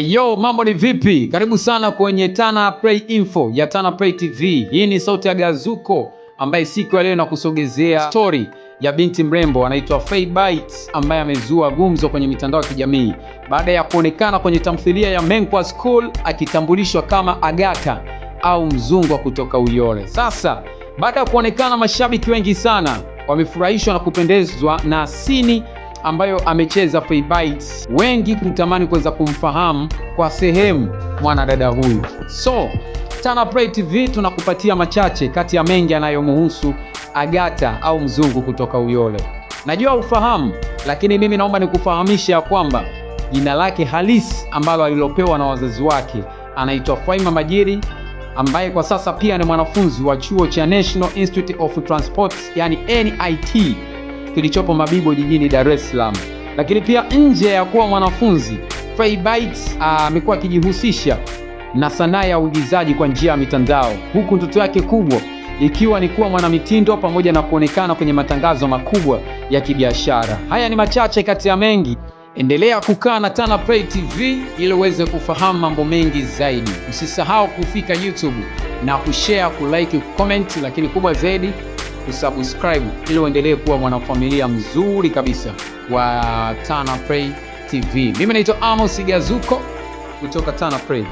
Yo, mambo ni vipi? Karibu sana kwenye Tana Play Info ya Tana Play TV. Hii ni sauti ya Gazuko ambaye siku ya leo nakusogezea story ya binti mrembo anaitwa Faybytes ambaye amezua gumzo kwenye mitandao ya kijamii baada ya kuonekana kwenye tamthilia ya Menkwa School akitambulishwa kama Agatha au mzungu kutoka Uyole. Sasa baada ya kuonekana, mashabiki wengi sana wamefurahishwa na kupendezwa na sini ambayo amecheza Faybytes, wengi kutamani kuweza kumfahamu kwa sehemu mwanadada huyu. So Tana Play TV tunakupatia machache kati ya mengi yanayomhusu Agatha au mzungu kutoka Uyole. Najua ufahamu, lakini mimi naomba nikufahamisha kwamba jina lake halisi ambalo alilopewa na wazazi wake anaitwa Faima Majiri, ambaye kwa sasa pia ni mwanafunzi wa chuo cha National Institute of Transport yani NIT kilichopo Mabibo jijini Dar es Salaam. Lakini pia nje ya kuwa mwanafunzi, Faybytes amekuwa akijihusisha na sanaa ya uigizaji kwa njia ya mitandao, huku ndoto yake kubwa ikiwa ni kuwa mwanamitindo pamoja na kuonekana kwenye matangazo makubwa ya kibiashara. Haya ni machache kati ya mengi. Endelea kukaa na Tana Play TV ili uweze kufahamu mambo mengi zaidi. Usisahau kufika YouTube na kushare, kulike, kucomment, lakini kubwa zaidi kusubscribe ili uendelee kuwa mwanafamilia mzuri kabisa wa Tana Play TV. Mimi naitwa Amos Gazuko kutoka Tana Play.